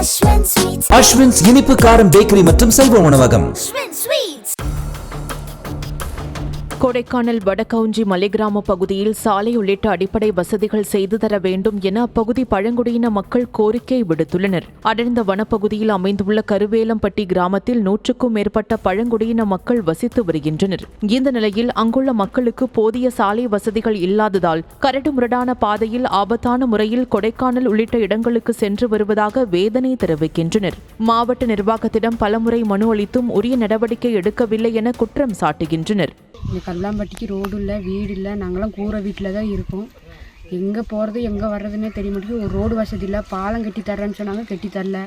அஸ்வின்ஸ் இனிப்பு காரம் பேக்கரி மற்றும் செல்வ உணவகம். கொடைக்கானல் வடகவுஞ்சி மலைக்கிராம பகுதியில் சாலை உள்ளிட்ட அடிப்படை வசதிகள் செய்து தர வேண்டும் என அப்பகுதி பழங்குடியின மக்கள் கோரிக்கை விடுத்துள்ளனர். அடர்ந்த வனப்பகுதியில் அமைந்துள்ள கருவேலம்பட்டி கிராமத்தில் 100க்கும் மேற்பட்ட பழங்குடியின மக்கள் வசித்து வருகின்றனர். இந்த நிலையில் அங்குள்ள மக்களுக்கு போதிய சாலை வசதிகள் இல்லாததால் கரடுமுரடான பாதையில் ஆபத்தான முறையில் கொடைக்கானல் உள்ளிட்ட இடங்களுக்கு சென்று வருவதாக வேதனை தெரிவிக்கின்றனர். மாவட்ட நிர்வாகத்திடம் பலமுறை மனு அளித்தும் உரிய நடவடிக்கை எடுக்கவில்லை என குற்றம் சாட்டுகின்றனர். இந்த கல்லாம்பட்டிக்கு ரோடு இல்லை, வீடு இல்லை, நாங்களாம் கூரை வீட்டில் தான் இருக்கோம். எங்கே போகிறது எங்கே வர்றதுன்னே தெரிய மாட்டேங்குது. ஒரு ரோடு வசதி இல்லை, பாலம் கட்டி தர்றேன்னு சொன்னாங்க, கட்டி தரல.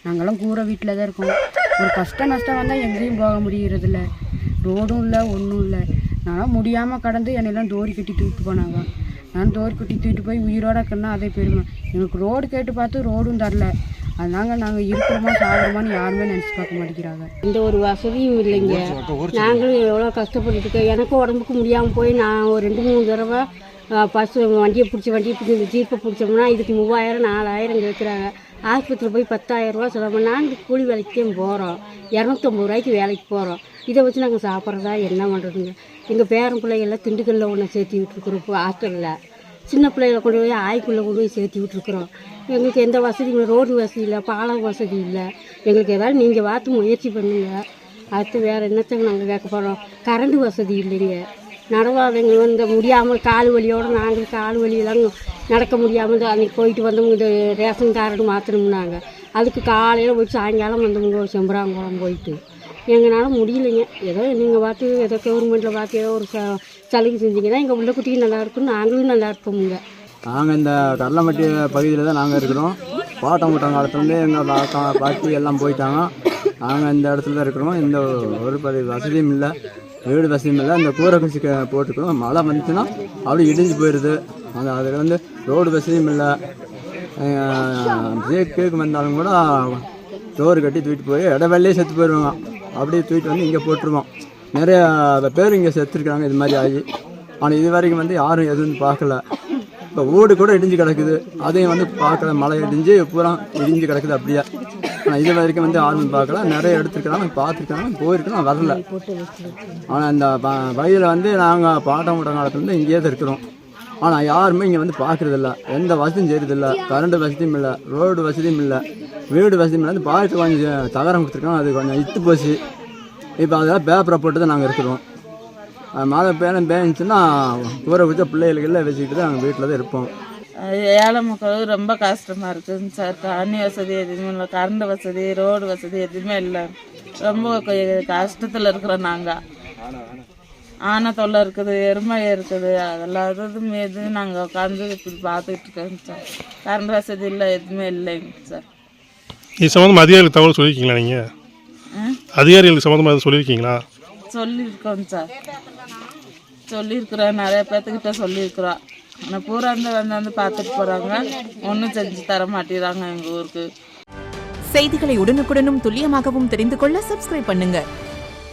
நாங்களாம் கூரை வீட்டில் தான் இருக்கோம். ஒரு கஷ்டம் நஷ்டம் வந்தால் எங்கேயும் போக முடியறதில்ல. ரோடும் இல்லை, ஒன்றும் இல்லை. நான் முடியாமல் கடந்து என்னெல்லாம் தோரி கட்டி தூக்கிட்டு போனாங்க. நான் தோரி கட்டி தூக்கிட்டு போய் உயிரோட இருக்கேன்னா அதே பெருமை. எங்களுக்கு ரோடு கேட்டு பார்த்து ரோடும் தரல. அதனால நாங்கள் இருக்கிறோமா சாகிறோமான்னு யாருமே நினச்சி பார்க்க மாட்டேங்கிறாங்க. எந்த ஒரு வசதியும் இல்லைங்க. நாங்களும் எவ்வளோ கஷ்டப்பட்டு இருக்கோம். எனக்கும் உடம்புக்கு முடியாமல் போய் நான் ஒரு 2-3 தடவை வண்டியை பிடிச்சி ஜீப்பை பிடிச்சோம்னா இதுக்கு 3000-4000 கேட்குறாங்க. ஆஸ்பத்திரி போய் 10,000 ரூபா செலவு. நாங்கள் கூலி வேலைக்கும் போகிறோம், 250 ரூபாய்க்கு வேலைக்கு போகிறோம். இதை வச்சு நாங்கள் சாப்பிட்றதா என்ன பண்ணுறதுங்க? எங்கள் பேரன் பிள்ளைகள்லாம் திண்டுக்கல்லில் ஒன்று சேர்த்து விட்டுருக்குறோம். இப்போ ஹாஸ்டலில் சின்ன பிள்ளைகளை கொண்டு போய் ஆய்க்குள்ளே கொண்டு போய் சேர்த்து விட்டுருக்குறோம். எங்களுக்கு எந்த வசதியும் இல்லை, ரோடு வசதி இல்லை, பாலம் வசதி இல்லை. எங்களுக்கு ஏதாவது நீங்கள் பார்த்து முயற்சி பண்ணுங்கள். அடுத்து வேறு என்னத்தையும் நாங்கள் கேட்க போகிறோம். கரண்ட் வசதி இல்லைங்க. நடவாதவங்க இந்த முடியாமல் கால் வலியோடு நாங்கள் கால் வலியெல்லாம் நடக்க முடியாமல் அன்றைக்கி போயிட்டு வந்தவங்க இந்த ரேஷன் கார்டு மாற்றணும்னாங்க. அதுக்கு காலையில் போய் சாயங்காலம் வந்தவங்க ஒரு செம்பராங்குளம் போயிட்டு எங்களால் முடியலைங்க. ஏதோ நீங்கள் பார்த்து ஏதோ கவர்மெண்ட்டில் பார்த்து ஏதோ ஒரு சலுகை செஞ்சிங்கன்னா எங்கள் உள்ள குட்டிக்கு நல்லா இருக்கும், நாங்களும் நல்லா இருப்போமுங்க. நாங்கள் இந்த கடலம்பட்டி பகுதியில் தான் நாங்கள் இருக்கிறோம். பாட்டம் காலத்துலேருந்து எங்கள் பாட்டி எல்லாம் போயிட்டாங்க. நாங்கள் இந்த இடத்துல தான் இருக்கிறோம். இந்த ஒரு வசதியும் இல்லை, வீடு வசதியும் இல்லை. இந்த கூரை குச்சி போட்டுக்கிறோம். மழை வந்துச்சுன்னா அப்படியே இடிஞ்சு போயிடுது. அதில் வந்து ரோடு வசதியும் இல்லை. கேக்கு வந்தாலும் கூட டோரு கட்டி தூக்கிட்டு போய் இடவெளியே செத்து போயிடுவாங்க. அப்படியே தூக்கிட்டு வந்து இங்கே போட்டுருவோம். நிறைய பேர் இங்கே செத்துருக்காங்க இது மாதிரி ஆகி. ஆனால் இது வரைக்கும் வந்து யாரும் எதுவும் பார்க்கல. இப்போ வீடு கூட இடிஞ்சு கிடக்குது, அதையும் வந்து பார்க்கல. மழை இடிஞ்சு பூரா இடிஞ்சு கிடக்குது அப்படியே. ஆனால் இது வரைக்கும் வந்து யாரும் பார்க்கல. நிறைய எடுத்துருக்காங்க, பார்த்துருக்காங்க, போயிருக்கோம், வரல. ஆனால் இந்த வயலில் வந்து நாங்கள் பாட்டம் காலத்துலேருந்து இங்கேயே தான் இருக்கிறோம். ஆனால் யாருமே இங்கே வந்து பார்க்குறதில்ல. எந்த வசதியும் செய்கிறதில்ல. கரண்ட் வசதியும் இல்லை, ரோடு வசதியும் இல்லை, வீடு வசதியும் இல்லை. அந்த பாட்டு கொஞ்சம் தகரம் கொடுத்துருக்கோம், அது கொஞ்சம் இத்து போச்சு. இப்போ அதெல்லாம் பேப்பரை போட்டு தான் நாங்கள் இருக்கிறோம். மழை பேஞ்சுன்னா கூரை வச்ச பிள்ளைகளுக்கெல்லாம் வச்சுக்கிட்டு தான் நாங்கள் வீட்டில் தான் இருப்போம். ஏழை மக்களுக்கு ரொம்ப கஷ்டமாக இருக்குதுங்க சார். தண்ணி வசதி எதுவுமே இல்லை, கரண்ட் வசதி, ரோடு வசதி எதுவுமே இல்லை. ரொம்ப கஷ்டத்தில் இருக்கிறோம் நாங்கள். ஆனை தொல்லை இருக்குது, எருமை இருக்குது, அதெல்லாம் எதுவும் நாங்கள் உட்காந்து இப்படி பார்த்துக்கிட்டு இருக்கோங்க சார். கரண்ட் வசதி இல்லை, எதுவுமே இல்லைங்க சார். இது சம்மந்தமாக அதிகாரிகளுக்கு தகவல் சொல்லியிருக்கீங்களா? நீங்கள் அதிகாரிகளுக்கு சம்மந்தமாக அதை சொல்லியிருக்கீங்களா? சொல்லியிருக்கோம் சார், சொல்லியிருக்கிறோம். நிறைய பேர்த்துக்கிட்ட சொல்லியிருக்கிறோம். ஆனால் பூரா வந்து பார்த்துட்டு போகிறாங்க, ஒன்றும் செஞ்சு தர மாட்டேறாங்க எங்கள் ஊருக்கு. செய்திகளை உடனுக்குடனும் துல்லியமாகவும் தெரிந்து கொள்ள சப்ஸ்கிரைப் பண்ணுங்க.